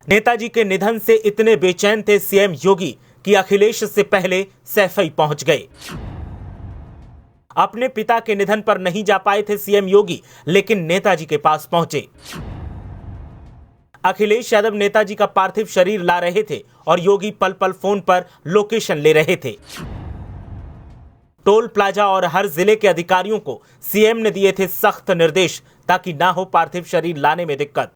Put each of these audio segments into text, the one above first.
नेताजी के निधन से इतने बेचैन थे सीएम योगी कि अखिलेश से पहले सैफई पहुंच गए। अपने पिता के निधन पर नहीं जा पाए थे सीएम योगी, लेकिन नेताजी के पास पहुंचे। अखिलेश यादव नेताजी का पार्थिव शरीर ला रहे थे और योगी पल पल फोन पर लोकेशन ले रहे थे। टोल प्लाजा और हर जिले के अधिकारियों को सीएम ने दिए थे सख्त निर्देश ताकि ना हो पार्थिव शरीर लाने में दिक्कत।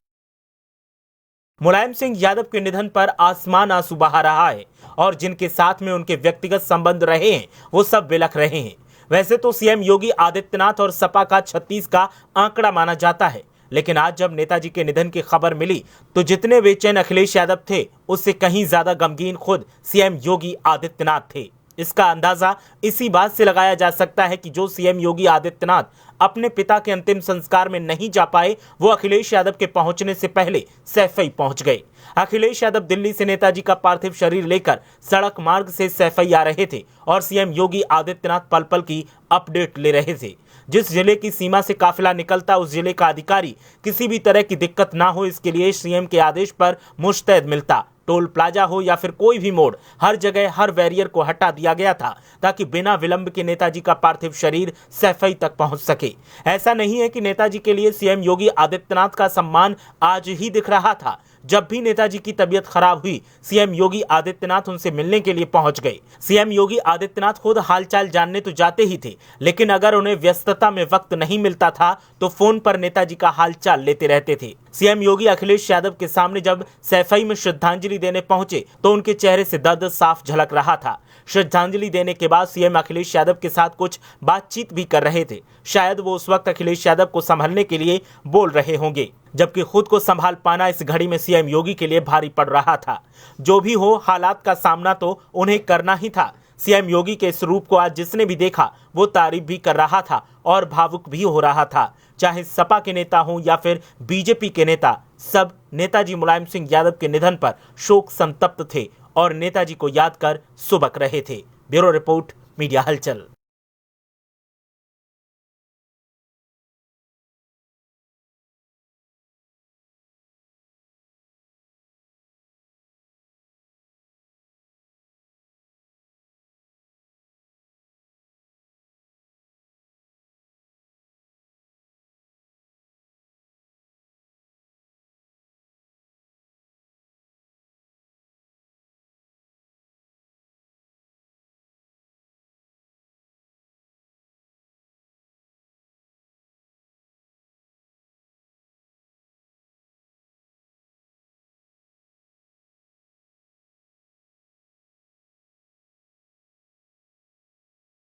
मुलायम सिंह यादव के निधन पर आसमान आंसू बहा रहा है और जिनके साथ में उनके व्यक्तिगत संबंध रहे हैं वो सब बिलख रहे हैं। वैसे तो सीएम योगी आदित्यनाथ और सपा का 36 का आंकड़ा माना जाता है, लेकिन आज जब नेताजी के निधन की खबर मिली तो जितने बेचैन अखिलेश यादव थे उससे कहीं ज्यादा गमगीन खुद सीएम योगी आदित्यनाथ थे। इसका अंदाजा इसी बात से लगाया जा सकता है कि जो सीएम योगी आदित्यनाथ अपने पिता के अंतिम संस्कार में नहीं जा पाए, वो अखिलेश यादव के पहुंचने से पहले सैफई पहुंच गए। अखिलेश यादव दिल्ली से नेताजी का पार्थिव शरीर लेकर सड़क मार्ग से सैफई आ रहे थे और सीएम योगी आदित्यनाथ पल पल की अपडेट ले रहे थे। जिस जिले की सीमा से काफिला निकलता उस जिले का अधिकारी किसी भी तरह की दिक्कत ना हो, इसके लिए सीएम के आदेश पर मुस्तैद मिलता। टोल प्लाजा हो या फिर कोई भी मोड़, हर जगह हर बैरियर को हटा दिया गया था ताकि बिना विलंब के नेताजी का पार्थिव शरीर सैफई तक पहुंच सके। ऐसा नहीं है कि नेताजी के लिए सीएम योगी आदित्यनाथ का सम्मान आज ही दिख रहा था। जब भी नेताजी की तबीयत खराब हुई, सीएम योगी आदित्यनाथ उनसे मिलने के लिए पहुंच गए। सीएम योगी आदित्यनाथ खुद हालचाल जानने तो जाते ही थे, लेकिन अगर उन्हें व्यस्तता में वक्त नहीं मिलता था तो फोन पर नेताजी का हालचाल लेते रहते थे। सीएम योगी अखिलेश यादव के सामने जब सैफई में श्रद्धांजलि देने पहुंचे तो उनके चेहरे से दर्द साफ झलक रहा था। श्रद्धांजलि देने के बाद सीएम अखिलेश यादव के साथ कुछ बातचीत भी कर रहे थे। शायद वो उस वक्त अखिलेश यादव को संभालने के लिए बोल रहे होंगे, जबकि खुद को संभाल पाना इस घड़ी में सीएम योगी के लिए भारी पड़ रहा था। जो भी हो, हालात का सामना तो उन्हें करना ही था। सीएम योगी के इस रूप को आज जिसने भी देखा वो तारीफ भी कर रहा था और भावुक भी हो रहा था। चाहे सपा के नेता हों या फिर बीजेपी के नेता, सब नेताजी मुलायम सिंह यादव के निधन पर शोक संतप्त थे और नेताजी को याद कर सुबक रहे थे। ब्यूरो रिपोर्ट, मीडिया हलचल।